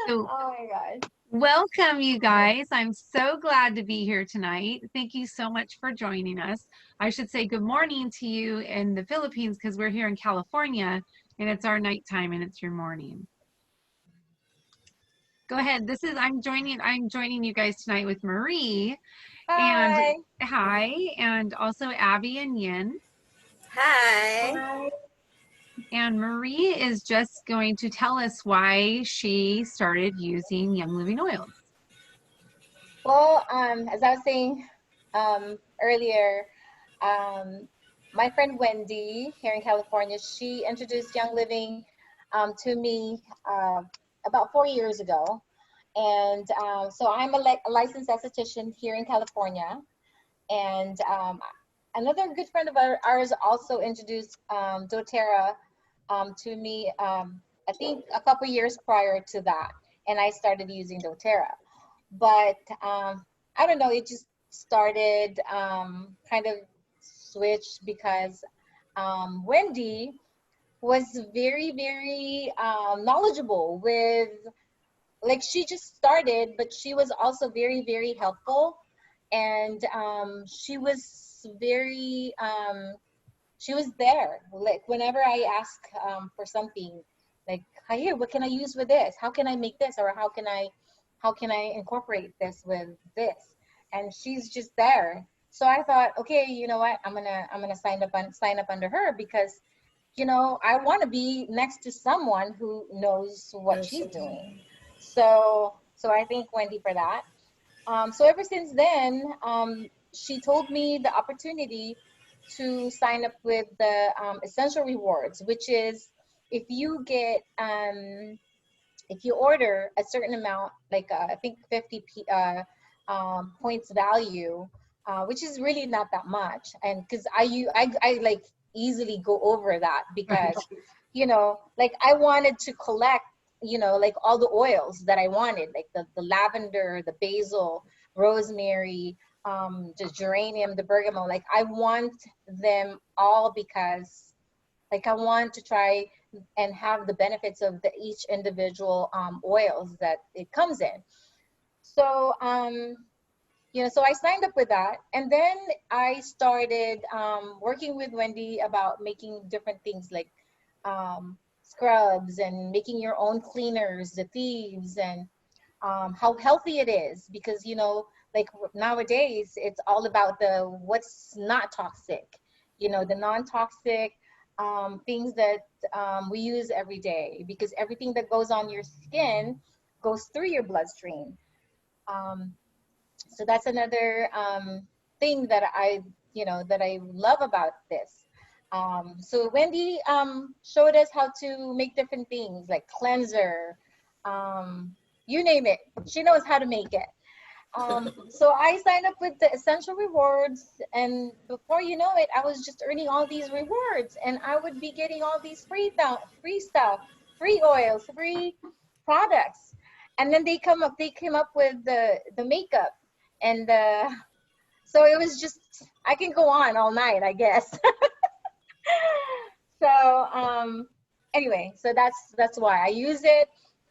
So Oh my gosh. welcome, you guys. I'm so glad to be here tonight. Thank you so much for joining us. I should say good morning to you in the Philippines because we're here in California and it's our nighttime and it's your morning. Go ahead. I'm joining you guys tonight with Marie and Hi. hi, and also Abby and Yin. Hi. Hi. And Marie is just going to tell us why she started using Young Living oils. Well, as I was saying earlier, um, my friend Wendy here in California, she introduced Young Living to me about 4 years ago. And so I'm a licensed esthetician here in California. And another good friend of ours also introduced doTERRA to me, I think a couple years prior to that. And I started using doTERRA. But I don't know, it just started kind of switched because Wendy was very, very knowledgeable with, like, she just started, but she was also very, very helpful. And she was there. Like, whenever I ask for something, like, "Hi, here, what can I use with this? How can I make this? Or how can I incorporate this with this?" And she's just there. So I thought, okay, you know what? I'm gonna sign up under her because I want to be next to someone who knows what she's doing. So I thank Wendy for that. So ever since then, she told me the opportunity to sign up with the essential rewards, which is if you get if you order a certain amount, like I think 50 points value, which is really not that much, and because I like easily go over that because like I wanted to collect like all the oils that I wanted, like the lavender, the basil, rosemary, the geranium, the bergamot. Like I want them all because like I want to try and have the benefits of each individual oils that it comes in. So so I signed up with that, and then I started working with Wendy about making different things like scrubs and making your own cleaners, the thieves, and how healthy it is because like nowadays it's all about the what's not toxic, the non-toxic things that we use every day, because everything that goes on your skin goes through your bloodstream. um, so that's another thing that I love about this. So Wendy showed us how to make different things like cleanser, um, you name it. She knows how to make it. So I signed up with the essential rewards, and before you know it, I was just earning all these rewards, and I would be getting all these free stuff, free oils, free products, and then they came up with the makeup, and so it was just, I can go on all night, I guess. So anyway, so that's why I use it.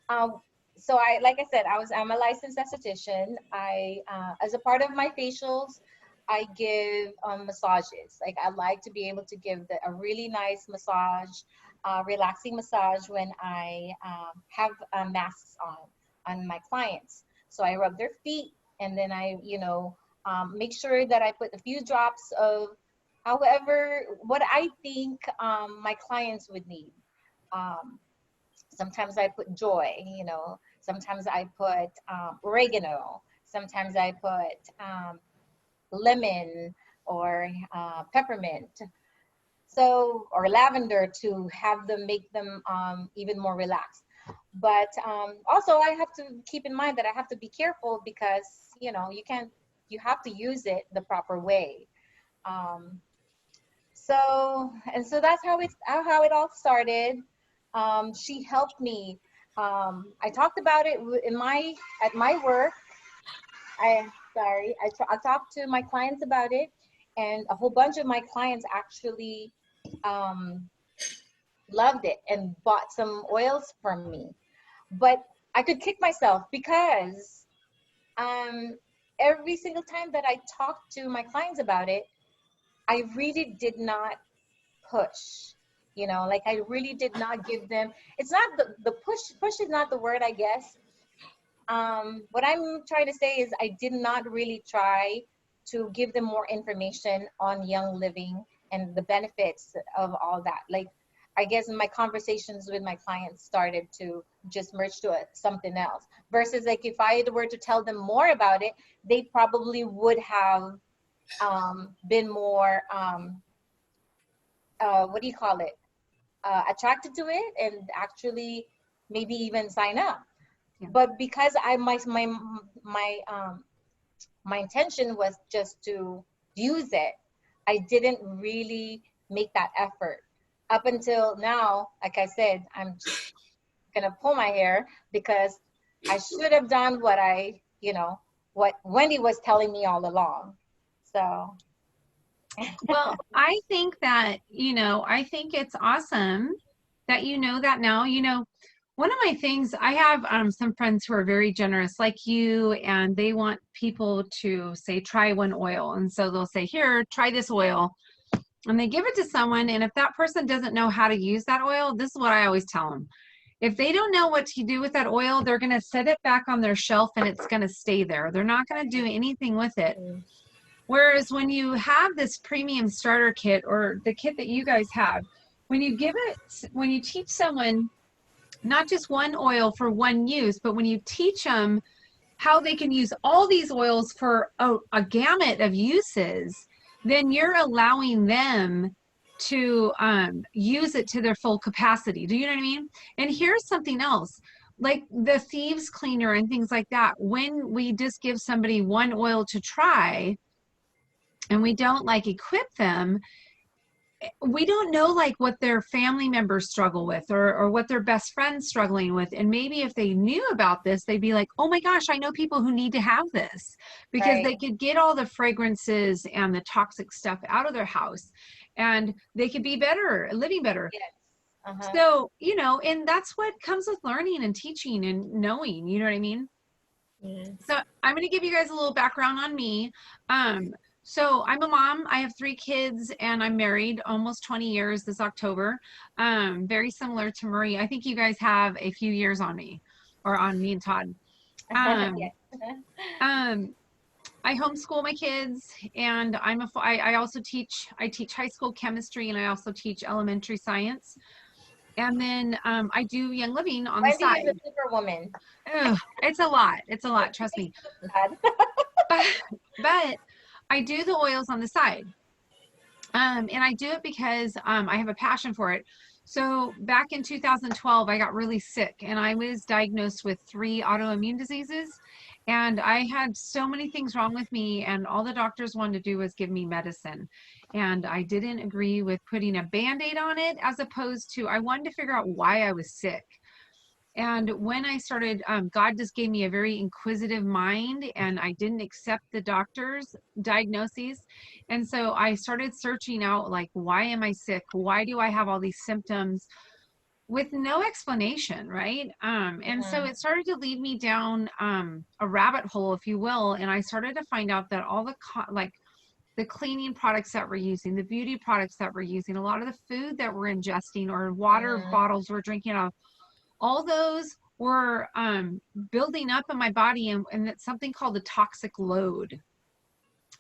Um, so like I said, I'm a licensed esthetician. I as a part of my facials, I give massages. Like I like to be able to give a really nice massage, relaxing massage when I have masks on my clients. So I rub their feet, and then I make sure that I put a few drops of however what I think my clients would need. Um, Sometimes I put joy, sometimes I put oregano, sometimes I put lemon or peppermint, so, or lavender, to have them, make them even more relaxed. But also I have to keep in mind that I have to be careful because you have to use it the proper way. um, so that's how it all started. She helped me. I talked about it at my work. I talked to my clients about it, and a whole bunch of my clients actually um, loved it and bought some oils from me. But I could kick myself because every single time that I talked to my clients about it, I really did not push. Like I really did not give them. It's not the push. Push is not the word, I guess. What I'm trying to say is I did not really try to give them more information on young living and the benefits of all that. Like, I guess my conversations with my clients started to just merge to something else. Versus like if I were to tell them more about it, they probably would have been more, what do you call it? Attracted to it and actually maybe even sign up. Yeah. But because my intention was just to use it, I didn't really make that effort. Up until now, like I said, I'm just gonna pull my hair because I should have done what Wendy was telling me all along. So Well, I think that, I think it's awesome that you know that now. One of my things, I have some friends who are very generous like you, and they want people to say, try one oil. And so they'll say, here, try this oil. And they give it to someone. And if that person doesn't know how to use that oil, this is what I always tell them. If they don't know what to do with that oil, they're going to set it back on their shelf and it's going to stay there. They're not going to do anything with it. Whereas when you have this premium starter kit or the kit that you guys have, when you teach someone not just one oil for one use, but when you teach them how they can use all these oils for a gamut of uses, then you're allowing them to use it to their full capacity. Do you know what I mean? And here's something else. Like the thieves cleaner and things like that, when we just give somebody one oil to try and we don't like equip them, we don't know like what their family members struggle with or what their best friend's struggling with. And maybe if they knew about this, they'd be like, oh my gosh, I know people who need to have this, because they could get all the fragrances and the toxic stuff out of their house and they could be better, living better. yes. Uh-huh. So, and that's what comes with learning and teaching and knowing, you know what I mean? Yeah. So I'm going to give you guys a little background on me. So I'm a mom. I have 3 kids and I'm married almost 20 years this October. Very similar to Marie. I think you guys have a few years on me, or on me and Todd. Yes. I homeschool my kids, and I also teach high school chemistry, and I also teach elementary science. And then I do Young Living on Wendy the side. is a superwoman. Ugh, it's a lot. It's a lot. Trust me. But I do the oils on the side. And I do it because I have a passion for it. So back in 2012, I got really sick and I was diagnosed with 3 autoimmune diseases. And I had so many things wrong with me, and all the doctors wanted to do was give me medicine. And I didn't agree with putting a Band-Aid on it, as opposed to, I wanted to figure out why I was sick. And when I started, God just gave me a very inquisitive mind, and I didn't accept the doctor's diagnoses. And so I started searching out, like, why am I sick? Why do I have all these symptoms? With no explanation, right? And so it started to lead me down a rabbit hole, if you will. And I started to find out that all the cleaning products that we're using, the beauty products that we're using, a lot of the food that we're ingesting or water bottles we're drinking out of, all those were building up in my body, and it's something called the toxic load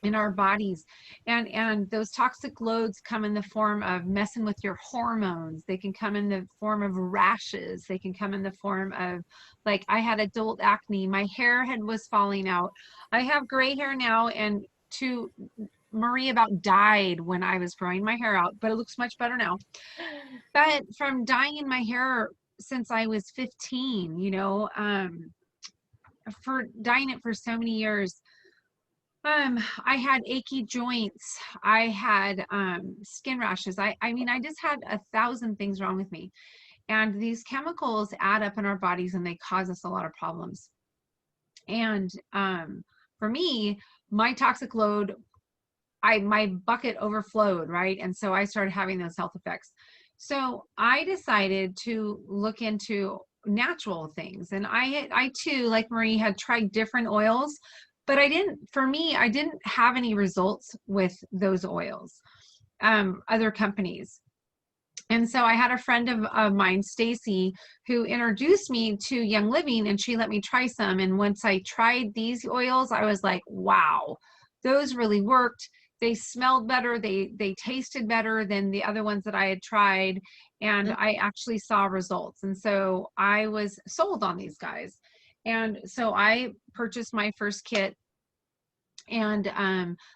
in our bodies. And those toxic loads come in the form of messing with your hormones. They can come in the form of rashes. They can come in the form of, like, I had adult acne. My hair was falling out. I have gray hair now, and Marie about died when I was growing my hair out, but it looks much better now. But from dyeing my hair since I was 15, for dyeing it for so many years, I had achy joints. I had skin rashes. I mean, I just had 1,000 things wrong with me. And these chemicals add up in our bodies and they cause us a lot of problems. And for me, my toxic load, my bucket overflowed, right? And so I started having those health effects. So I decided to look into natural things. And I too, like Marie, had tried different oils, but I didn't have any results with those oils, other companies. And so I had a friend of mine, Stacy, who introduced me to Young Living, and she let me try some. And once I tried these oils, I was like, wow, those really worked. They smelled better. They tasted better than the other ones that I had tried. And I actually saw results. And so I was sold on these guys. And so I purchased my first kit. And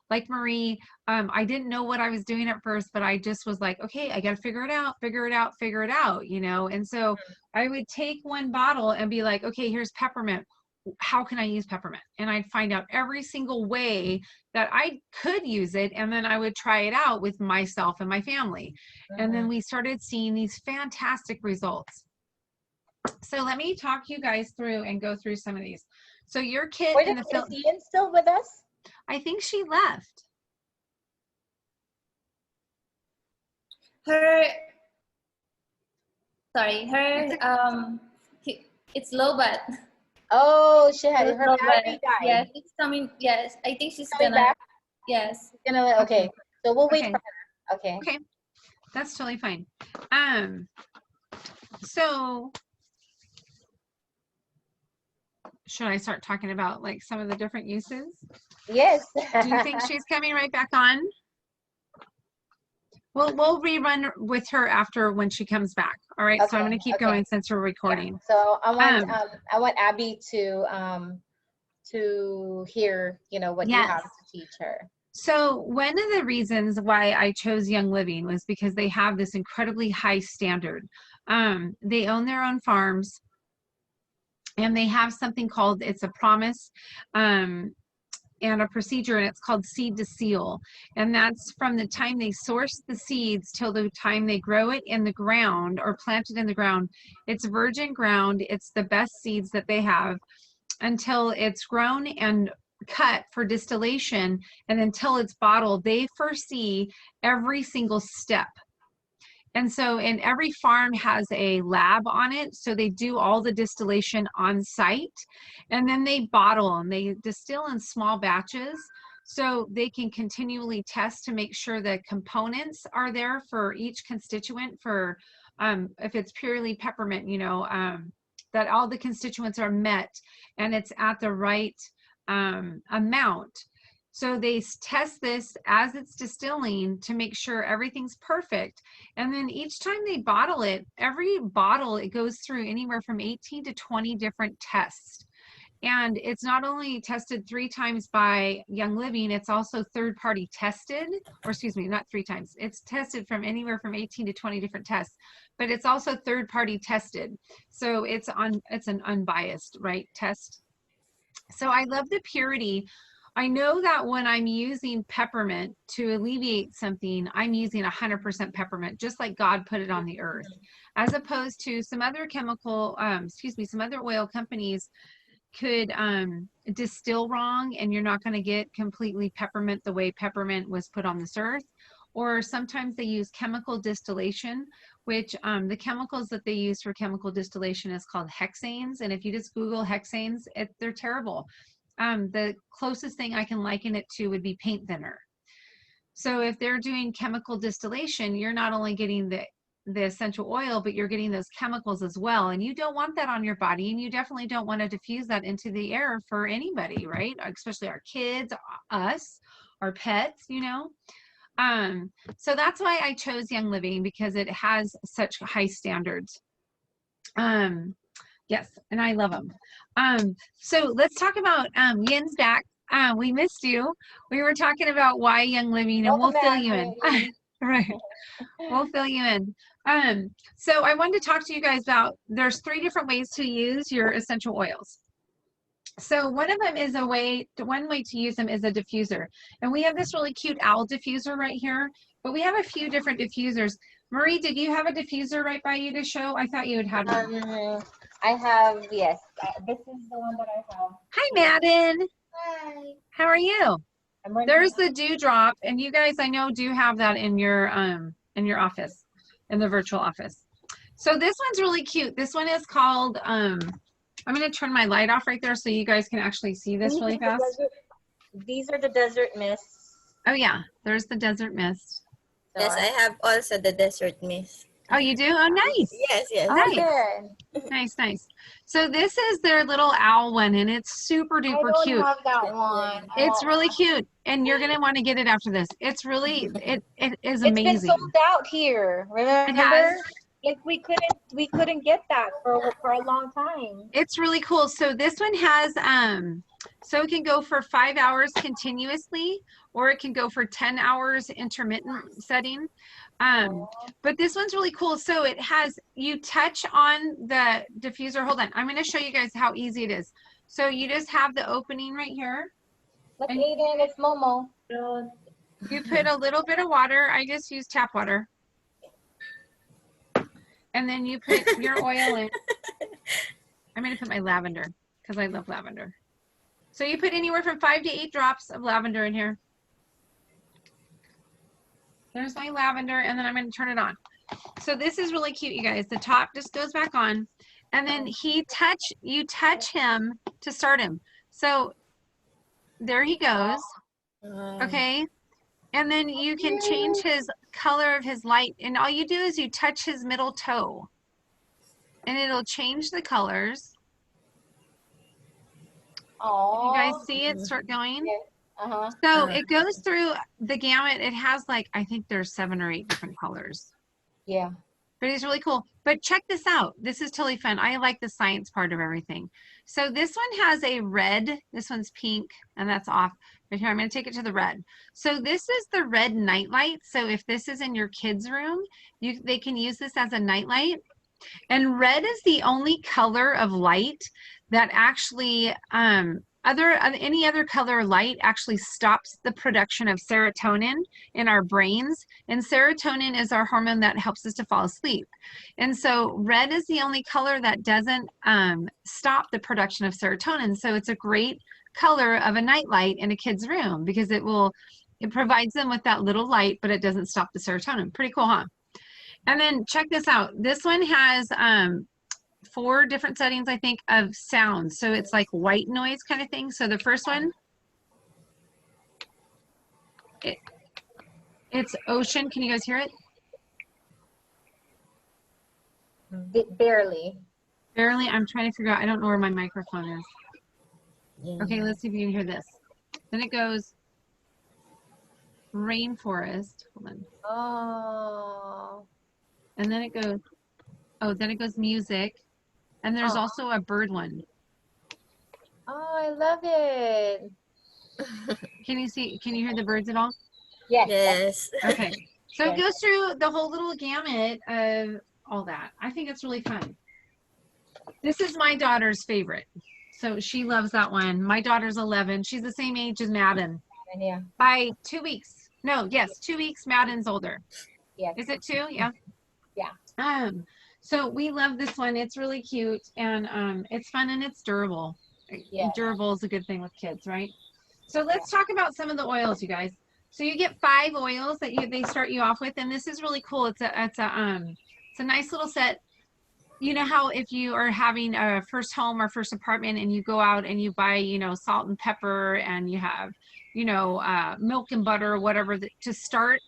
like Marie, I didn't know what I was doing at first, but I just was like, okay, I got to figure it out, you know? And so I would take one bottle and be like, okay, here's peppermint. How can I use peppermint? And I'd find out every single way that I could use it. And then I would try it out with myself and my family. And then we started seeing these fantastic results. So let me talk you guys through and go through some of these. So your kit in the Is Ian still with us? I think she left. It's low, but Oh, she had her battery died. yes, it's coming. Yes, I think she's Coming gonna. back? Yes. Okay. So we'll wait Okay. for her. Okay. Okay, that's totally fine. So should I start talking about like some of the different uses? Yes. Do you think she's coming right back on? We'll rerun with her after when she comes back. All right. So I'm going to keep going since we're recording. Yeah. So I want Abby to hear, you know, what you have to teach her. So one of the reasons why I chose Young Living was because they have this incredibly high standard. They own their own farms, and they have something called, it's a promise and a procedure, and it's called seed to seal. And that's from the time they source the seeds till the time they grow it in the ground or plant it in the ground. It's virgin ground. It's the best seeds that they have until it's grown and cut for distillation, and until it's bottled. They foresee every single step. And so, and every farm has a lab on it. So they do all the distillation on site, and then they bottle and they distill in small batches. So they can continually test to make sure the components are there for each constituent. For if it's purely peppermint, you know, that all the constituents are met and it's at the right amount. So they test this as it's distilling to make sure everything's perfect. And then each time they bottle it, every bottle, it goes through anywhere from 18 to 20 different tests. And it's not only tested 3 times by Young Living, it's also third-party tested, or excuse me, not 3 times. It's tested from anywhere from 18 to 20 different tests, but it's also third-party tested. So it's an unbiased, right, test. So I love the purity. I know that when I'm using peppermint to alleviate something, I'm using 100% peppermint, just like God put it on the earth, as opposed to some other some other oil companies could distill wrong, and you're not going to get completely peppermint the way peppermint was put on this earth. Or sometimes they use chemical distillation, which the chemicals that they use for chemical distillation is called hexanes. And if you just Google hexanes, they're terrible. The closest thing I can liken it to would be paint thinner. So if they're doing chemical distillation, you're not only getting the essential oil, but you're getting those chemicals as well. And you don't want that on your body, and you definitely don't want to diffuse that into the air for anybody, right? Especially our kids, us, our pets, you know? So that's why I chose Young Living, because it has such high standards. Yes, and I love them. So let's talk about Yin's back. We missed you. We were talking about why Young Living, and we'll fill you in. Right. We'll fill you in. So I wanted to talk to you guys about, there's 3 different ways to use your essential oils. So one of them is one way to use them is a diffuser. And we have this really cute owl diffuser right here, but we have a few different diffusers. Marie, did you have a diffuser right by you to show? I thought you had had one. I have, yes. This is the one that I have. Hi, Madden. Hi. How are you? There's the dewdrop, and you guys, I know, do have that in your office, in the virtual office. So this one's really cute. This one is called, I'm going to turn my light off right there so you guys can actually see this really fast. These are the desert mists. Oh yeah, there's the desert mist. So Yes, I have also the desert mist. Oh, you do? Oh, nice. Yes, yes. Nice. good. Nice, nice. So this is their little owl one, and it's super duper I cute. don't have that one. It's really cute, and you're gonna want to get it after this. It's really, it is It's amazing. been sold out here. Remember? It has. Like we couldn't get that for a long time. It's really cool. So this one has, so it can go for 5 hours continuously, or it can go for 10 hours intermittent setting. But this one's really cool. So it has, you touch on the diffuser. Hold on. I'm going to show you guys how easy it is. So you just have the opening right here. Look, And- Aiden, it's Momo. You put a little bit of water. I just use tap water. And then you put your oil in. I'm going to put my lavender because I love lavender. So you put anywhere from 5 to 8 drops of lavender in here. There's my lavender, and then I'm going to turn it on. So this is really cute, you guys. The top just goes back on, and then you touch him to start him. So there he goes. Okay. And then you can change his color of his light, and all you do is you touch his middle toe, and it'll change the colors. Oh. You guys see it start going? Uh-huh. So it goes through the gamut. It has like, I think there's 7 or 8 different colors. Yeah. But it's really cool. But check this out. This is totally fun. I like the science part of everything. So this one has a red. This one's pink, and that's off. But here, I'm going to take it to the red. So this is the red nightlight. So if this is in your kids' room, they can use this as a nightlight. And red is the only color of light that actually, any other color light actually stops the production of serotonin in our brains. And serotonin is our hormone that helps us to fall asleep. And so red is the only color that doesn't stop the production of serotonin. So it's a great color of a nightlight in a kid's room because it provides them with that little light, but it doesn't stop the serotonin. Pretty cool, huh? And then check this out. This one has 4 different settings, I think, of sound. So it's like white noise kind of thing. So the first one, it's ocean. Can you guys hear it? Barely. Barely. I'm trying to figure out. I don't know where my microphone is. Okay, let's see if you can hear this. Then it goes rainforest. Hold on. Oh. And then it goes, then it goes music. And there's also a bird one. Oh, I love it. Can you hear the birds at all? Yes. Yes. Okay. So it goes through the whole little gamut of all that. I think it's really fun. This is my daughter's favorite. So she loves that one. My daughter's 11. She's the same age as Madden. Yeah. By 2 weeks. No, yes, 2 weeks, Madden's older. Yes. Is it 2? Yeah. Yeah. So we love this one. It's really cute, and it's fun, and it's durable. Yeah. Durable is a good thing with kids, right? So let's talk about some of the oils, you guys. So you get 5 oils that they start you off with, and this is really cool. It's a nice little set. You know how if you are having a first home or first apartment and you go out and you buy, salt and pepper, and you have, milk and butter or whatever to start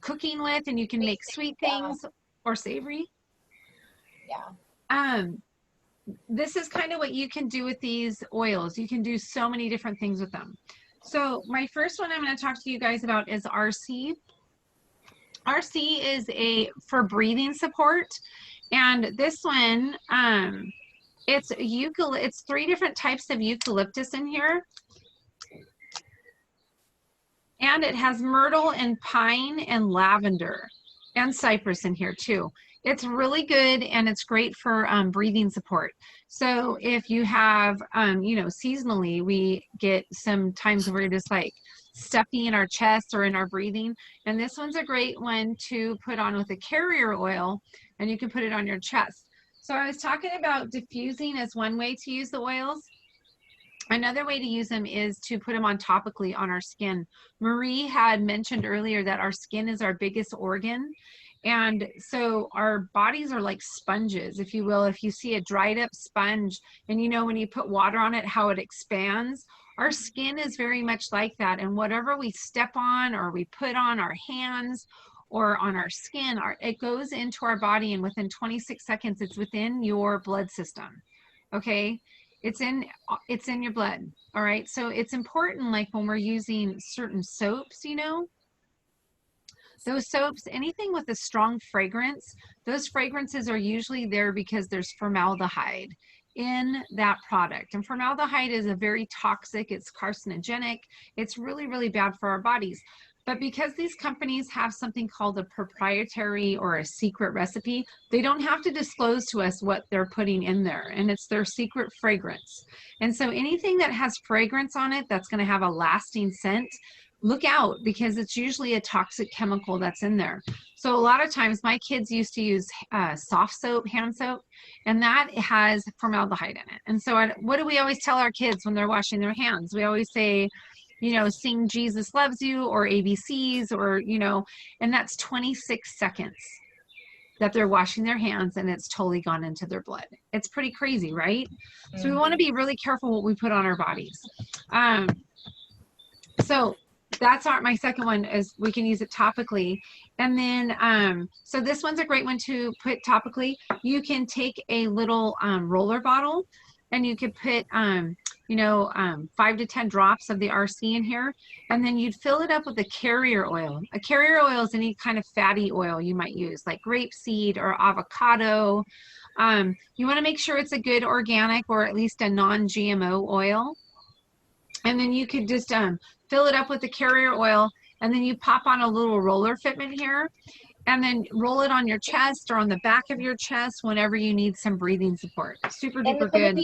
cooking with, and you can make sweet things or savory. Yeah. This is kind of what you can do with these oils. You can do so many different things with them. So my first one I'm going to talk to you guys about is RC. RC is for breathing support. And this one, it's 3 different types of eucalyptus in here. And it has myrtle and pine and lavender and cypress in here too. It's really good, and it's great for breathing support. So if you have, seasonally, we get some times where we're just like stuffy in our chest or in our breathing. And this one's a great one to put on with a carrier oil, and you can put it on your chest. So I was talking about diffusing as one way to use the oils. Another way to use them is to put them on topically on our skin. Marie had mentioned earlier that our skin is our biggest organ, And so our bodies are like sponges, if you will. If you see a dried up sponge, and you know, when you put water on it, how it expands, our skin is very much like that. And whatever we step on or we put on our hands or on our skin, it goes into our body, and within 26 seconds, it's within your blood system. Okay. It's in your blood. All right. So it's important, like when we're using certain soaps, you know, those soaps, anything with a strong fragrance, those fragrances are usually there because there's formaldehyde in that product. And formaldehyde is a very toxic, it's carcinogenic, it's really, really bad for our bodies. But because these companies have something called a proprietary or a secret recipe, they don't have to disclose to us what they're putting in there, and it's their secret fragrance. And so anything that has fragrance on it that's going to have a lasting scent, look out, because it's usually a toxic chemical that's in there. So a lot of times my kids used to use soft soap, hand soap, and that has formaldehyde in it. And so what do we always tell our kids when they're washing their hands? We always say, you know, sing Jesus Loves You or ABCs, or, you know, and that's 26 seconds that they're washing their hands and it's totally gone into their blood. It's pretty crazy, right? Mm-hmm. So we want to be really careful what we put on our bodies. So that's my second one, is we can use it topically. And then, so this one's a great one to put topically. You can take a little roller bottle, and you could put, you know, 5 to 10 drops of the RC in here, and then you'd fill it up with a carrier oil. A carrier oil is any kind of fatty oil you might use, like grapeseed or avocado. You want to make sure it's a good organic or at least a non-GMO oil. And then you could just fill it up with the carrier oil, and then you pop on a little roller fitment here, and then roll it on your chest or on the back of your chest whenever you need some breathing support. Super duper good.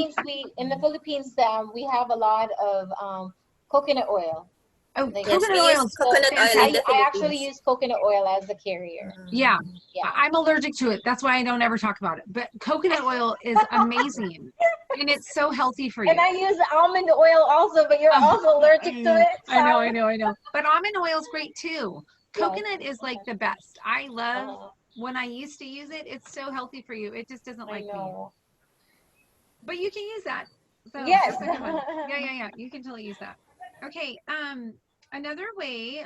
In the Philippines, we have a lot of coconut oil. Oh, like, coconut oil. I actually use coconut oil as the carrier. Yeah. I'm allergic to it. That's why I don't ever talk about it. But coconut oil is amazing, and it's so healthy for you. And I use almond oil also, but you're also allergic to it. So. I know. But almond oil is great too. Coconut is like the best. I love when I used to use it. It's so healthy for you. It just doesn't like me. But you can use that. So yes. Yeah. You can totally use that. Okay. Another way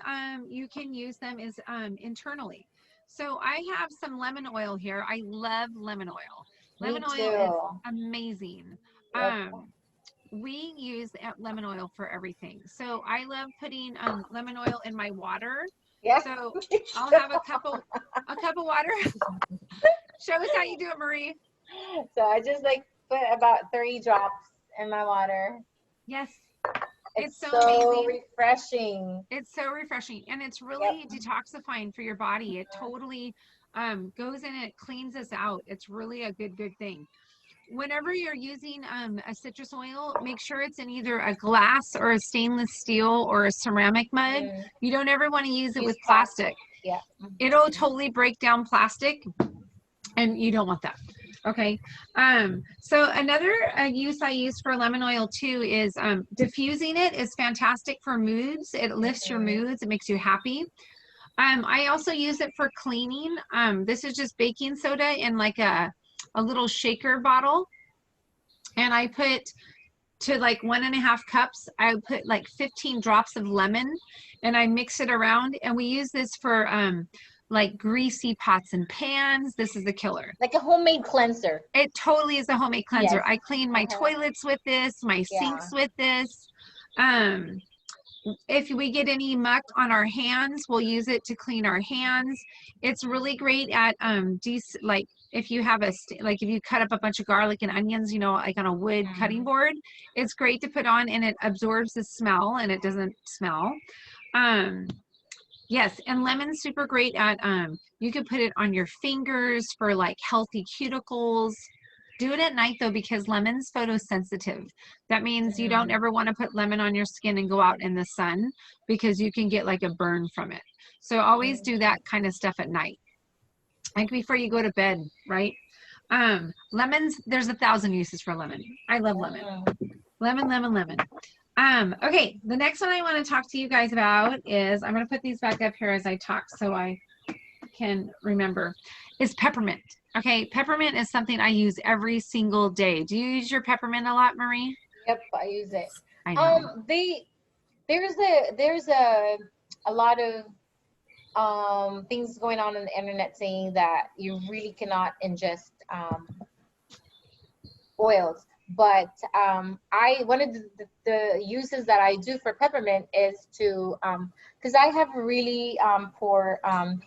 you can use them is internally. So I have some lemon oil here. I love lemon oil. Lemon oil is amazing. Yep. We use lemon oil for everything. So I love putting lemon oil in my water. Yeah. So I'll have a cup of water. Show us how you do it, Marie. So I just like put about 3 drops in my water. Yes. It's so amazing. Refreshing. It's so refreshing, and it's really detoxifying for your body. It totally goes in and it cleans us out. It's really a good thing. Whenever you're using a citrus oil, make sure it's in either a glass or a stainless steel or a ceramic mug. You don't ever want to use it with plastic. Yeah. It'll totally break down plastic, and you don't want that. Okay. So another use I use for lemon oil too is diffusing it is fantastic for moods. It lifts your moods. It makes you happy. I also use it for cleaning. This is just baking soda in like a little shaker bottle, and I put to like 1.5 cups. I put like 15 drops of lemon, and I mix it around. And we use this for like greasy pots and pans. This is the killer. Like a homemade cleanser. It totally is a homemade cleanser. Yes. I clean my toilets with this, my sinks with this. If we get any muck on our hands, we'll use it to clean our hands. It's really great at like if you have if you cut up a bunch of garlic and onions, you know, like on a wood cutting board, it's great to put on, and it absorbs the smell and it doesn't smell. Yes, and lemon's super great at you can put it on your fingers for like healthy cuticles. Do it at night though, because lemon's photosensitive. That means you don't ever want to put lemon on your skin and go out in the sun, because you can get like a burn from it. So always do that kind of stuff at night, like before you go to bed, right? Lemons, there's 1,000 uses for lemon. I love lemon. Lemon. Okay, the next one I want to talk to you guys about is, I'm going to put these back up here as I talk so I can remember, is peppermint. Okay, peppermint is something I use every single day. Do you use your peppermint a lot, Marie? Yep, I use it. I know. There's a lot of things going on the internet saying that you really cannot ingest oils. But I one of the uses that I do for peppermint is to because I have really poor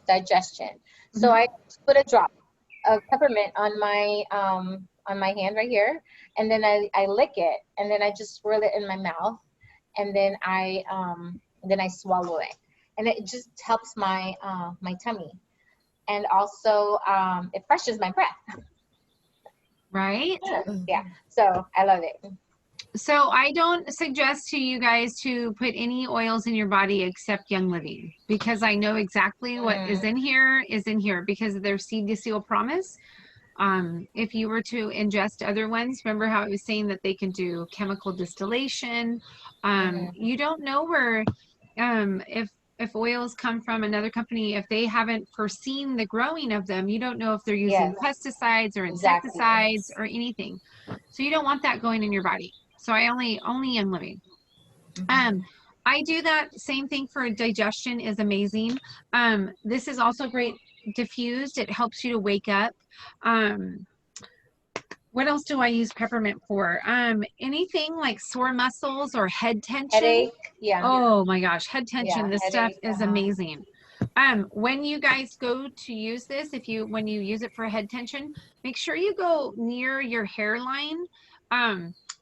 digestion, so Mhm. I put a drop of peppermint on my hand right here, and then I lick it, and then I just swirl it in my mouth, and then I swallow it, and it just helps my my tummy, and also it freshens my breath. Right? Yeah, so I love it. So I don't suggest to you guys to put any oils in your body except Young Living, because I know exactly what is in here because of their seed to seal promise. If you were to ingest other ones, remember how I was saying that they can do chemical distillation. You don't know where, if oils come from another company, if they haven't foreseen the growing of them, you don't know if they're using Yes, pesticides or exactly. insecticides or anything. So you don't want that going in your body. So I only Young Living. I do that same thing for digestion is amazing. This is also great diffused. It helps you to wake up. What else do I use peppermint for? Anything like sore muscles or head tension. Headache, yeah. Oh my gosh, head tension. Yeah, This stuff headache, is amazing. When you guys go to use this, when you use it for head tension, make sure you go near your hairline.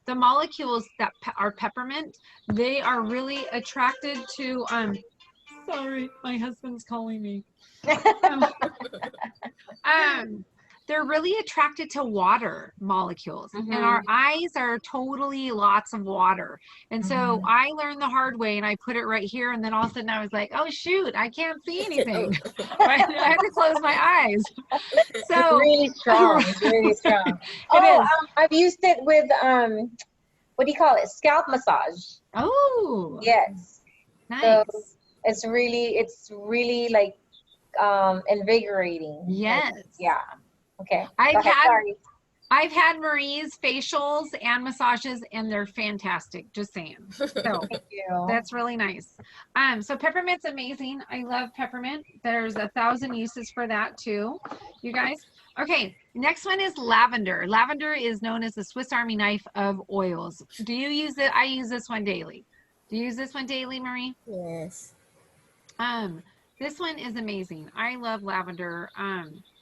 The molecules that are peppermint, they are really attracted to sorry, my husband's calling me. They're really attracted to water molecules, and our eyes are totally lots of water. And so I learned the hard way, and I put it right here, and then all of a sudden I was like, oh shoot, I can't see anything. I had to close my eyes. So really strong. It's really strong. It is. I've used it with what do you call it? Scalp massage. Oh, Yes. nice. So it's really like invigorating. Yes. Like, yeah. Okay. I've had Marie's facials and massages, and they're fantastic. Just saying. So Thank you. that's really nice. So peppermint's amazing. I love peppermint. There's 1,000 uses for that too, you guys. Okay, next one is lavender. Lavender is known as the Swiss Army knife of oils. Do you use it? I use this one daily. Do you use this one daily, Marie? Yes. This one is amazing. I love lavender.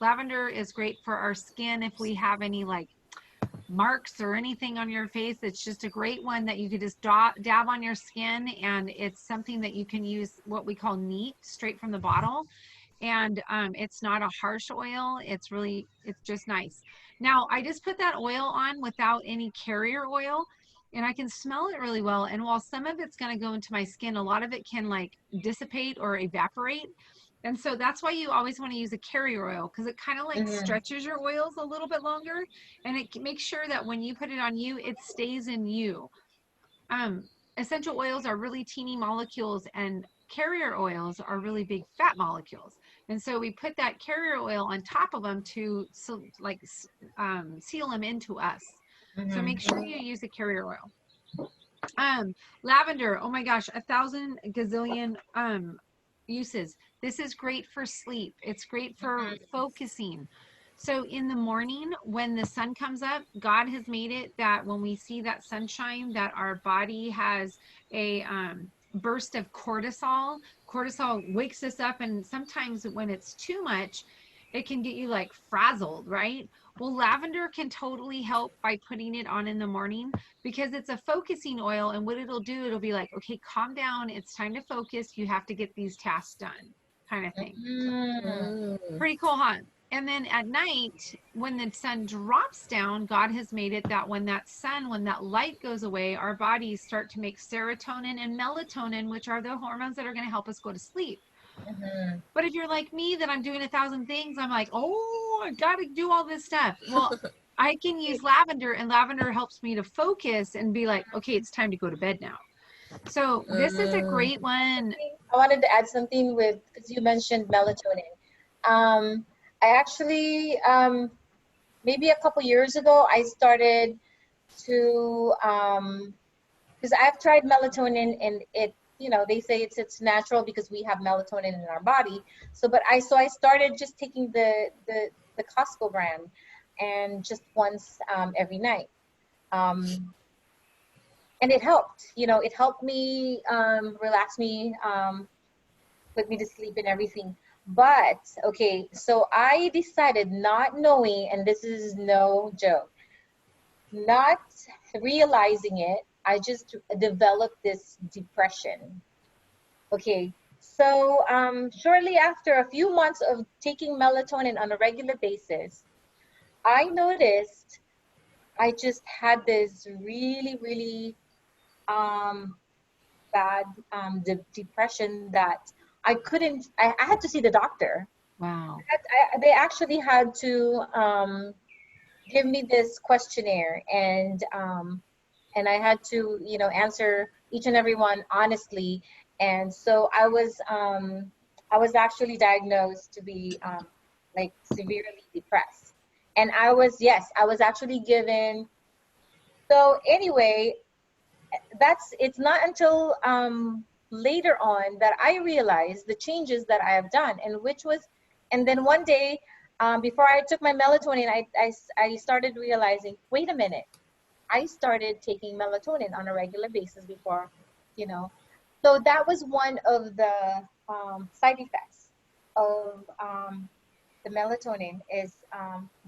Lavender is great for our skin if we have any like marks or anything on your face. It's just a great one that you could just dab on your skin, and it's something that you can use what we call neat, straight from the bottle. And it's not a harsh oil. It's just nice. Now I just put that oil on without any carrier oil, and I can smell it really well. And while some of it's going to go into my skin, a lot of it can like dissipate or evaporate. And so that's why you always want to use a carrier oil, because it kind of like stretches your oils a little bit longer, and it makes sure that when you put it on you, it stays in you. Essential oils are really teeny molecules, and carrier oils are really big fat molecules. And so we put that carrier oil on top of them to seal them into us. So make sure you use a carrier oil. Lavender, oh my gosh, 1,000 gazillion uses. This is great for sleep. It's great for focusing. So in the morning when the sun comes up, God has made it that when we see that sunshine, that our body has a burst of cortisol. Cortisol wakes us up, and sometimes when it's too much, it can get you like frazzled, right? Well, lavender can totally help by putting it on in the morning, because it's a focusing oil, and what it'll do, it'll be like, okay, calm down. It's time to focus. You have to get these tasks done, kind of thing. Pretty cool, huh? And then at night, when the sun drops down, God has made it that when that light goes away, our bodies start to make serotonin and melatonin, which are the hormones that are going to help us go to sleep. But if you're like me, that I'm doing 1,000 things, I'm like, oh, I got to do all this stuff. Well, I can use lavender, and lavender helps me to focus and be like, okay, it's time to go to bed now. So this is a great one. I wanted to add something because you mentioned melatonin. I actually, maybe a couple years ago, I started to, because I've tried melatonin and it, they say it's natural because we have melatonin in our body. So I started just taking the Costco brand, and just once every night. Um, and it helped. It helped me, relax me, put me to sleep and everything. But okay, so I decided, not knowing, and this is no joke, not realizing it, I just developed this depression. Okay, so shortly after a few months of taking melatonin on a regular basis, I noticed I just had this really, really um, bad depression that I had to see the doctor. Wow. They actually had to give me this questionnaire, and I had to, answer each and every one honestly. And so I was actually diagnosed to be like severely depressed. And I was actually given. So anyway, it's not until later on that I realized the changes that I have done, and then one day, before I took my melatonin, I started realizing, wait a minute, I started taking melatonin on a regular basis before, you know. So that was one of the side effects of the melatonin is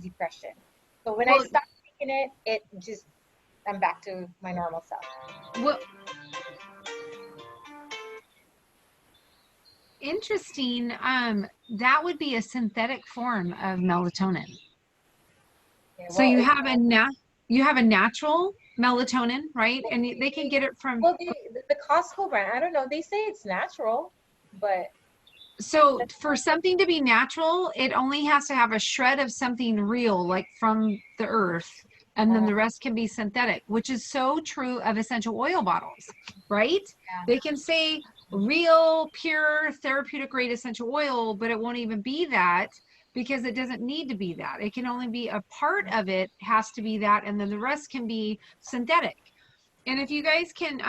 depression. So when I Well, stopped taking it, I'm back to my normal self. well, interesting. That would be a synthetic form of melatonin. Yeah, So well, you have a natural melatonin, right? And they can get it from. well, the Costco brand, I don't know. They say it's natural, but So for something to be natural, it only has to have a shred of something real, like from the earth, and then uh, the rest can be synthetic, which is so true of essential oil bottles, right? yeah. They can say real, pure, therapeutic grade essential oil, but it won't even be that because it doesn't need to be that. It can only be a part of it has to be that, and then the rest can be synthetic. And if you guys can,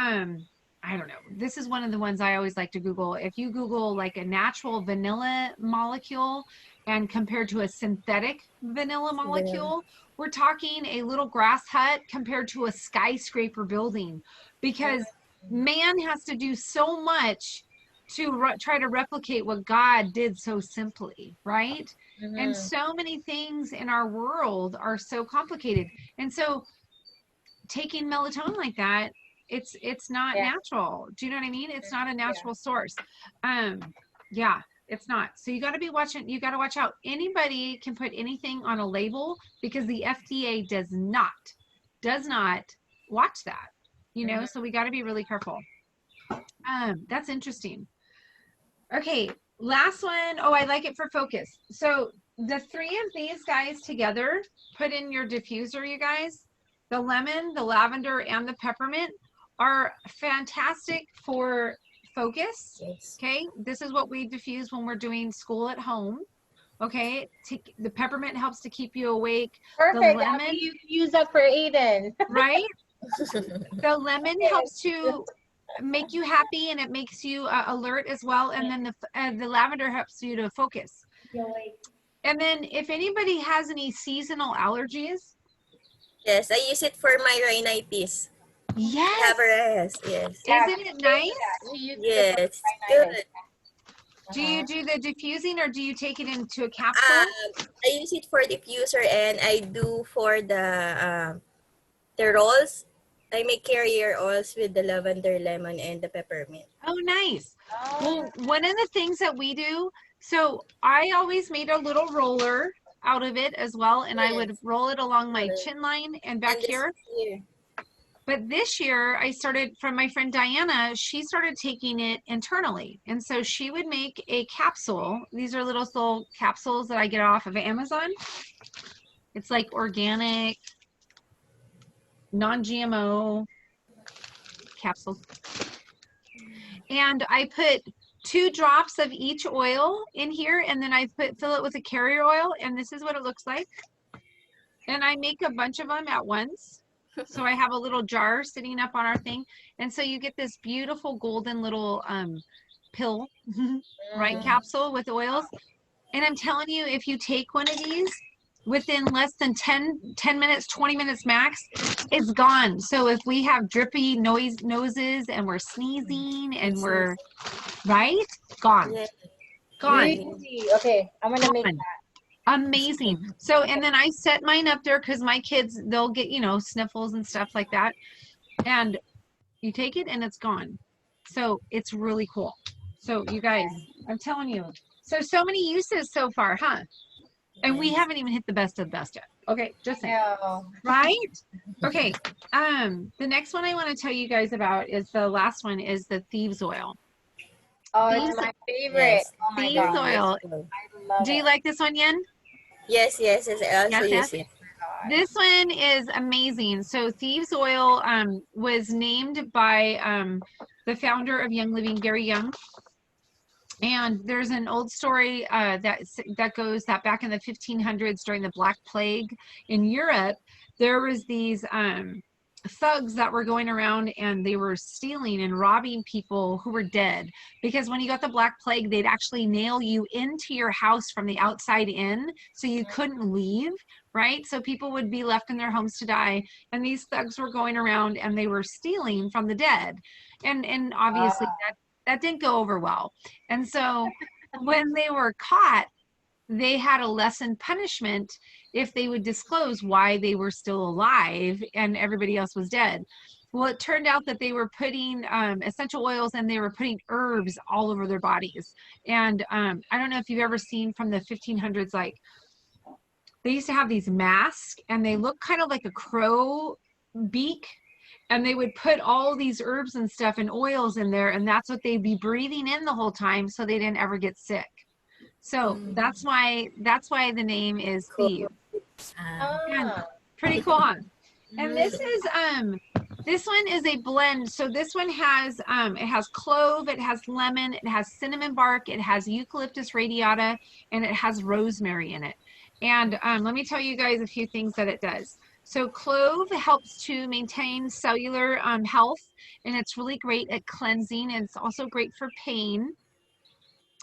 I don't know, this is one of the ones I always like to Google. If you Google like a natural vanilla molecule and compared to a synthetic vanilla Vanilla. molecule, we're talking a little grass hut compared to a skyscraper building, because man has to do so much to try to replicate what God did so simply, right? And Mm-hmm. so many things in our world are so complicated. And so taking melatonin like that, it's not Yeah. natural. Do you know what I mean? It's not a Yeah. natural source. um yeah, it's not. So you got to be watching, you got to watch out. Anybody can put anything on a label because the FDA does not watch that, Mm-hmm. so we got to be really careful. That's interesting. Okay, last one. Oh, I like it for focus. So the three of these guys together, put in your diffuser, you guys. The lemon, the lavender, and the peppermint are fantastic for focus. Yes. Okay, this is what we diffuse when we're doing school at home. Okay, the peppermint helps to keep you awake. The Perfect, Abby. lemon, You can use that for Aiden. right? The lemon Yes. helps to make you happy and it makes you alert as well. And then the lavender helps you to focus. And then if anybody has any seasonal allergies, Yes, I use it for my rhinitis. I yes, have RS, yes. Yeah, isn't she it told me nice? that. She uses it for Yes, rhinitis. good. Do you Uh-huh. do the diffusing or do you take it into a capsule? I use it for diffuser and I do for the rolls. I make carrier oils with the lavender, lemon, and the peppermint. Oh, nice. Oh, Well, one of the things that we do, so I always made a little roller out of it as well, and I would Yes, roll it along my good. chin line and back And this here. here. But this year I started, from my friend Diana, she started taking it internally. And so she would make a capsule. These are little capsules that I get off of Amazon. It's like organic, non-GMO capsules. And I put 2 drops of each oil in here, and then I fill it with a carrier oil, and this is what it looks like. And I make a bunch of them at once. So I have a little jar sitting up on our thing. And so you get this beautiful golden little pill, right, capsule with oils. And I'm telling you, if you take one of these within less than 10 minutes, 20 minutes max, it's gone. So if we have drippy noses and we're sneezing and we're, right, gone. Yeah. Gone. Really? Okay, I'm gonna make Gone. that. Amazing. So, and then I set mine up there because my kids, they'll get, you know, sniffles and stuff like that. And you take it and it's gone. So it's really cool. So you guys, I'm telling you. So many uses so far, huh? And we haven't even hit the best of the best yet. Okay, just saying. No. Right? Okay. The next one I want to tell you guys about is the last one is the thieves oil. Oh, Thieves- it's my favorite. Yes. Oh my Thieves god. oil. I love Do you it. like this one, Yen? Yes, I also Yes. use it. This one is amazing. So Thieves Oil was named by the founder of Young Living, Gary Young. And there's an old story that goes that back in the 1500s during the Black Plague in Europe, there was these thugs that were going around and they were stealing and robbing people who were dead, because when you got the Black Plague, they'd actually nail you into your house from the outside in, so you couldn't leave, right? So people would be left in their homes to die, and these thugs were going around and they were stealing from the dead, and obviously that didn't go over well. And so when they were caught, they had a lessened punishment if they would disclose why they were still alive and everybody else was dead. Well, it turned out that they were putting essential oils and they were putting herbs all over their bodies. And I don't know if you've ever seen from the 1500s, like they used to have these masks and they look kind of like a crow beak, and they would put all these herbs and stuff and oils in there, and that's what they'd be breathing in the whole time, so they didn't ever get sick. So that's why the name is Thieves. Ah. Pretty cool, huh? And this one is a blend. So this one has it has clove, it has lemon, it has cinnamon bark, it has eucalyptus radiata, and it has rosemary in it. And let me tell you guys a few things that it does. So clove helps to maintain cellular health, and it's really great at cleansing, and it's also great for pain,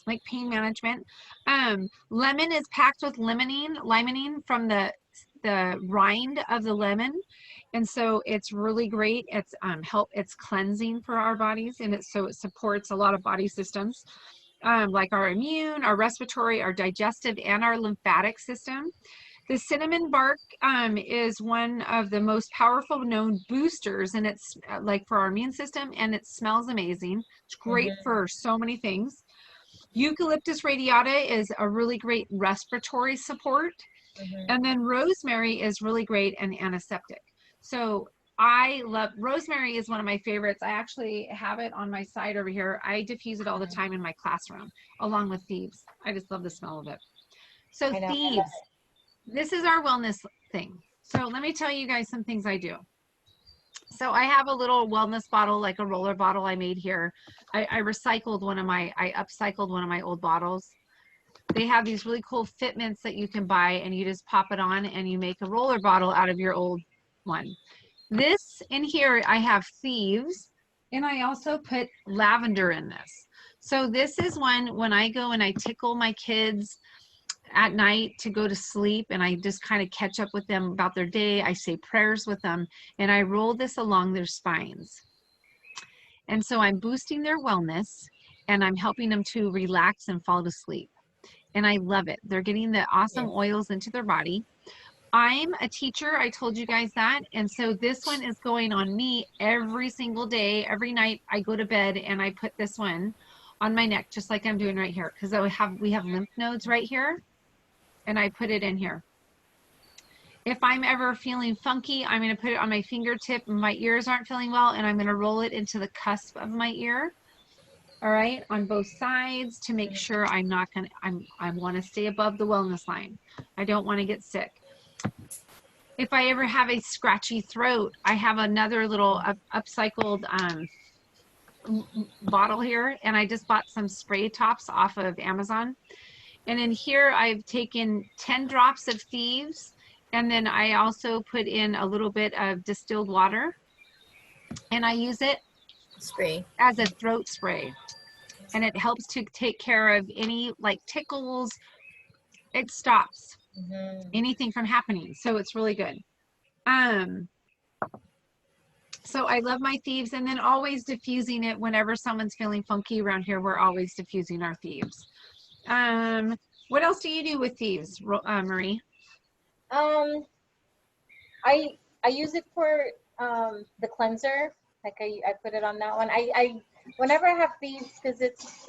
like pain management. Lemon is packed with limonene from the rind of the lemon, and so it's really great. It's it's cleansing for our bodies, and it supports a lot of body systems, like our immune, our respiratory, our digestive, and our lymphatic system. The cinnamon bark is one of the most powerful known boosters, and it's like for our immune system, and it smells amazing. It's great for so many things. Eucalyptus radiata is a really great respiratory support. And then rosemary is really great and antiseptic. So I love rosemary, is one of my favorites. I actually have it on my side over here. I diffuse it all the time in my classroom along with Thieves. I just love the smell of it. So Thieves. This is our wellness thing. So let me tell you guys some things I do. So I have a little wellness bottle, like a roller bottle I made here. I upcycled one of my old bottles. They have these really cool fitments that you can buy, and you just pop it on and you make a roller bottle out of your old one. This in here, I have Thieves, and I also put lavender in this. So this is one when I go and I tickle my kids at night to go to sleep, and I just kind of catch up with them about their day. I say prayers with them, and I roll this along their spines. And so I'm boosting their wellness, and I'm helping them to relax and fall to sleep. And I love it. They're getting the awesome oils into their body. I'm a teacher, I told you guys that, and so this one is going on me every single day. Every night I go to bed and I put this one on my neck, just like I'm doing right here, because we have lymph nodes right here, and I put it in here. If I'm ever feeling funky, I'm going to put it on my fingertip. My ears aren't feeling well, and I'm going to roll it into the cusp of my ear. All right, on both sides, to make sure I want to stay above the wellness line. I don't want to get sick. If I ever have a scratchy throat, I have another little upcycled bottle here, and I just bought some spray tops off of Amazon. And in here, I've taken 10 drops of Thieves, and then I also put in a little bit of distilled water, and I use it Spray. as a throat spray. And it helps to take care of any like tickles. It stops anything from happening. So it's really good. So I love my Thieves, and then always diffusing it whenever someone's feeling funky around here. We're always diffusing our Thieves. What else do you do with Thieves, Marie? I use it for the cleanser. Like I put it on that one. I whenever I have Thieves, because it's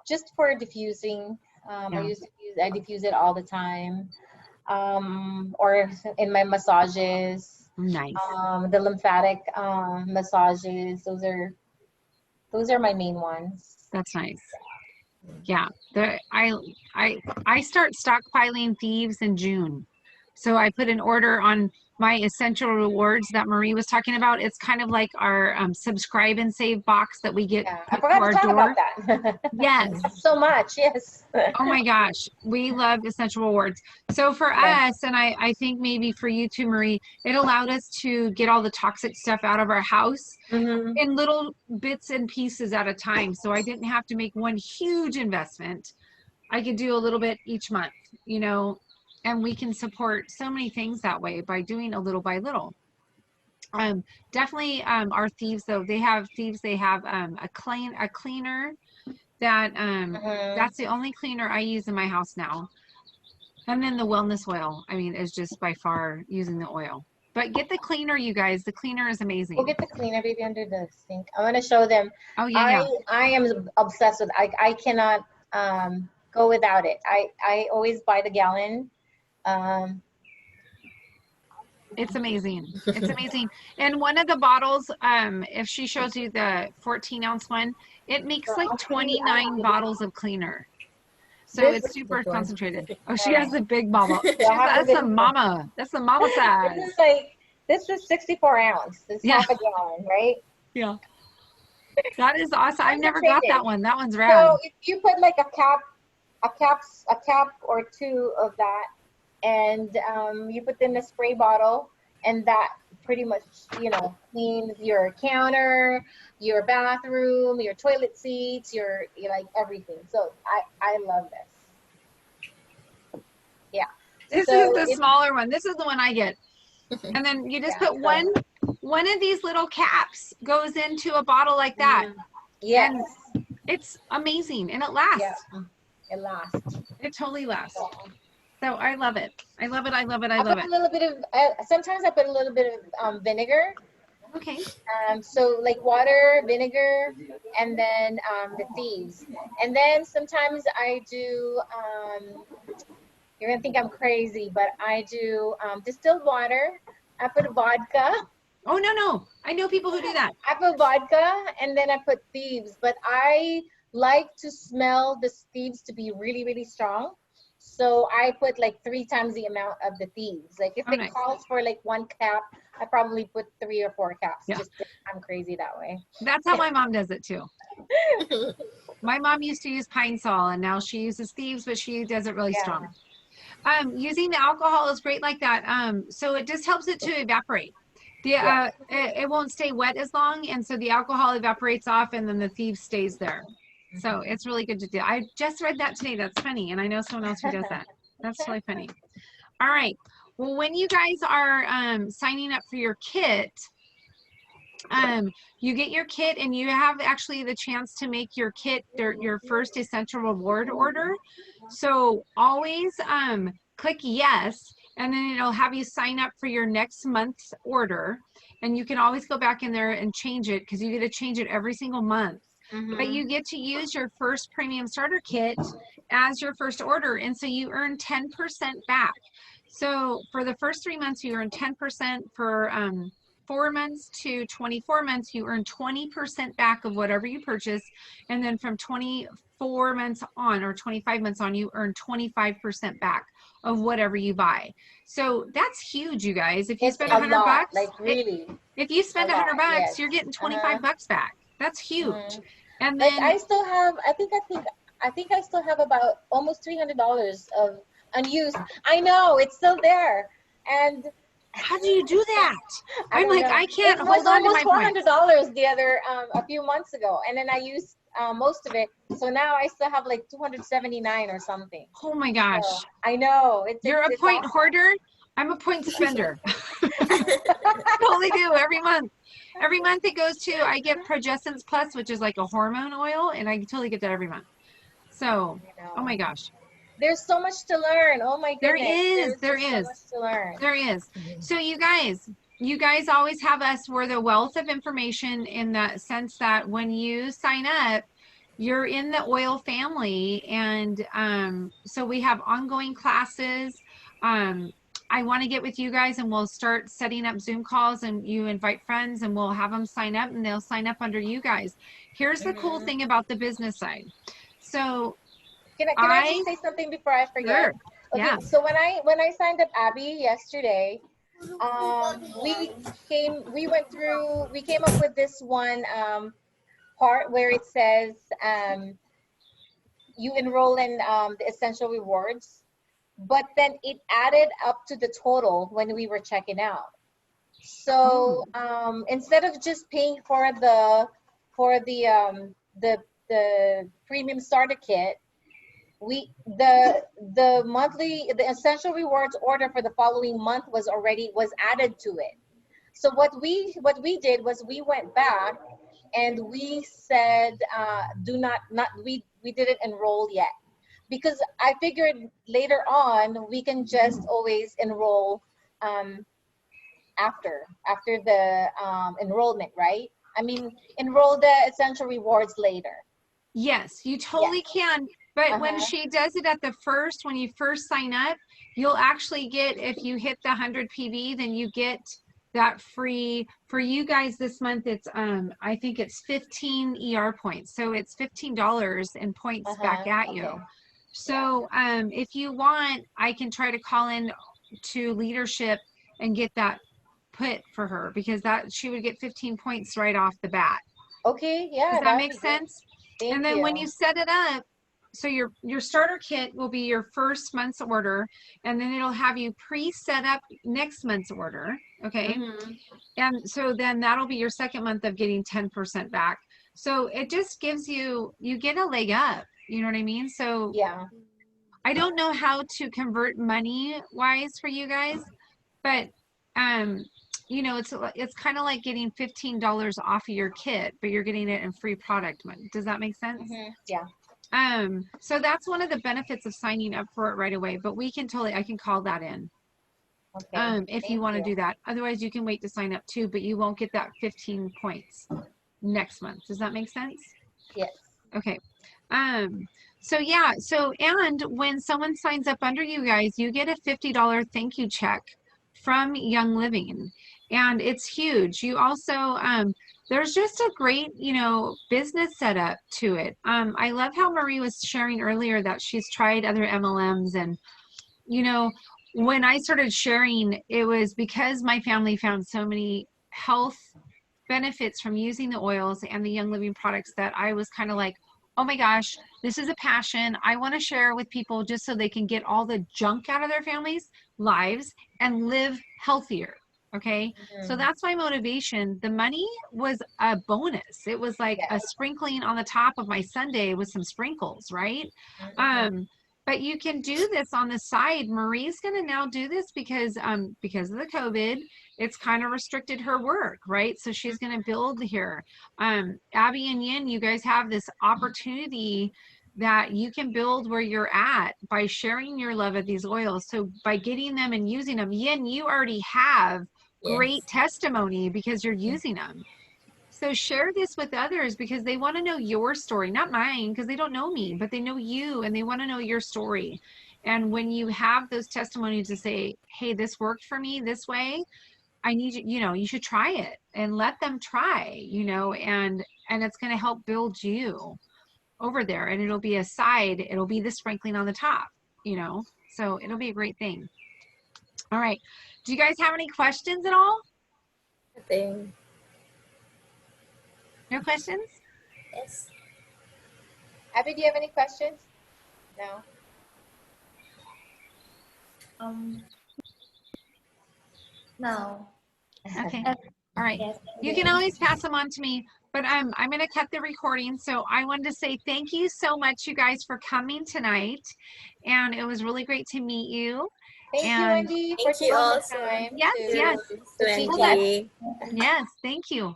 just for diffusing. I diffuse it all the time. Or in my massages. Nice. The lymphatic massages. Those are my main ones. That's nice. Yeah. I start stockpiling Thieves in June. So I put an order on my essential rewards that Marie was talking about. It's kind of like our subscribe and save box that we get I forgot to talk about that. Yes. So much, yes. Oh my gosh, we love essential rewards. So for us, and I think maybe for you too, Marie, it allowed us to get all the toxic stuff out of our house in little bits and pieces at a time. So I didn't have to make one huge investment. I could do a little bit each month, you know, and we can support so many things that way by doing a little by little. Definitely our Thieves though, they have a cleaner that that's the only cleaner I use in my house now. And then the wellness oil, I mean, is just by far using the oil. But get the cleaner, you guys. The cleaner is amazing. We'll get the cleaner, baby, under the sink. I'm gonna show them. Oh yeah, I am obsessed with. I cannot go without it. I always buy the gallon. It's amazing. It's amazing. And one of the bottles, if she shows you the 14-ounce one, it makes like 29 bottles of cleaner. So it's super concentrated. Oh, she has a big bottle. That's a mama. That's the mama size. This is 64 ounce. It's half a gallon, right? Yeah. That is awesome. I've never got that one. That one's rad. So if you put like a cap or two of that, and you put in a spray bottle, and that pretty much, you know, cleans your counter, your bathroom, your toilet seats, your like everything. So I love this. Yeah. This is the smaller one. This is the one I get. And then you just put one of these little caps goes into a bottle like that. Yes. And it's amazing, and it lasts. Yeah. It lasts. It totally lasts. So I love it. I love it. I love it. I I love put it. a little bit of, sometimes I put a little bit of vinegar. Okay. So like water, vinegar, and then the Thieves. And then sometimes I do, you're gonna think I'm crazy, but I do distilled water. I put vodka. Oh, no. I know people who do that. I put vodka, and then I put Thieves. But I like to smell the Thieves to be really, really strong. So I put like 3 times the amount of the Thieves. Like if it calls for like 1 cap, I probably put 3 or 4 caps. Yeah. Just I'm crazy that way. That's how my mom does it too. My mom used to use Pine Sol, and now she uses Thieves, but she does it really strong. Using the alcohol is great like that. So it just helps it to evaporate. It won't stay wet as long, and so the alcohol evaporates off, and then the Thieves stays there. So it's really good to do. I just read that today. That's funny. And I know someone else who does that. That's really funny. All right. Well, when you guys are signing up for your kit, you get your kit, and you have actually the chance to make your kit your first essential reward order. So always click yes, and then it'll have you sign up for your next month's order. And you can always go back in there and change it, because you get to change it every single month. But you get to use your first premium starter kit as your first order, and so you earn 10% back. So for the first 3 months, you earn 10% for 4 months to 24 months, you earn 20% back of whatever you purchase. And then from 24 months on or 25 months on, you earn 25% back of whatever you buy. So that's huge, you guys. If you It's spend a $100, lot, like really if you a spend lot. $100, Yes. you're getting 25 bucks back. That's huge. Mhm. And Like then I still have, I think I still have about almost $300 of unused. I know it's still there, and how do you do that? I I'm don't like, know. I can't It was hold on to almost my four points. hundred dollars the other a few months ago, and then I used most of it. So now I still have like 279 or something. Oh my gosh. So I know You're a it's point awesome. hoarder. I'm a point spender. I totally do every month. Every month it goes to, I get Progestins Plus, which is like a hormone oil, and I totally get that every month. So, You know. oh my gosh. There's so much to learn. Oh my There goodness. is, There's just so much to learn. there is. So you guys always have us, we're the wealth of information in the sense that when you sign up, you're in the oil family. And so we have ongoing classes. I want to get with you guys and we'll start setting up Zoom calls, and you invite friends and we'll have them sign up and they'll sign up under you guys. Here's the cool thing about the business side. So Can I just say something before I forget? Sure. Okay, Yeah. so when I signed up Abby yesterday, we came up with this one part where it says you enroll in the essential rewards, but then it added up to the total when we were checking out. So instead of just paying for the premium starter kit, the essential rewards order for the following month was added to it. So what we did was we went back and we said we didn't enroll yet, because I figured later on we can just always enroll after the enrollment, right? I mean, enroll the essential rewards later. Yes, you totally can. But when she does it at the first, when you first sign up, you'll actually get, if you hit the 100 PV, then you get that free. For you guys this month, it's I think it's 15 ER points. So it's $15 in points back at you. So if you want, I can try to call in to leadership and get that put for her, because that she would get 15 points right off the bat. Okay, yeah. Does that make sense? Thank then you. when you set it up, so your starter kit will be your first month's order, and then it'll have you pre-set up next month's order. Okay. And so then that'll be your second month of getting 10% back. So it just gives you get a leg up. You know what I mean? So yeah. I don't know how to convert money wise for you guys, but you know, it's kind of like getting $15 off of your kit, but you're getting it in free product money. Does that make sense? Yeah. So that's one of the benefits of signing up for it right away, but I can call that in. Okay. If you want to do that. Otherwise you can wait to sign up too, but you won't get that 15 points next month. Does that make sense? Yes. Okay. So yeah, and when someone signs up under you guys, you get a $50 thank you check from Young Living, and it's huge. You also there's just a great, you know, business setup to it. I love how Marie was sharing earlier that she's tried other MLMs, and you know, when I started sharing, it was because my family found so many health benefits from using the oils and the Young Living products that I was kind of like, oh my gosh, this is a passion. I want to share with people just so they can get all the junk out of their families' lives and live healthier. Okay. So that's my motivation. The money was a bonus. It was like a sprinkling on the top of my sundae with some sprinkles, right? But you can do this on the side. Marie's going to now do this because of the COVID, it's kind of restricted her work, right? So she's going to build here. Abby and Yin, you guys have this opportunity that you can build where you're at by sharing your love of these oils. So by getting them and using them, Yin, you already have great testimony because you're using them. So share this with others because they want to know your story, not mine, because they don't know me, but they know you and they want to know your story. And when you have those testimonies to say, hey, this worked for me this way, I need you, you know, you should try it and let them try, you know, and it's going to help build you over there, and it'll be a side, it'll be the sprinkling on the top, you know, so it'll be a great thing. All right. Do you guys have any questions at all? Nothing. No questions? Yes. Abby, do you have any questions? No. No. Okay. All right. Yes. You can always pass them on to me, but I'm going to cut the recording. So I wanted to say thank you so much, you guys, for coming tonight. And it was really great to meet you. Thank you, And Wendy, for Thank you taking the also. time yes, to, yes, to teach us. Wendy. yes, thank you.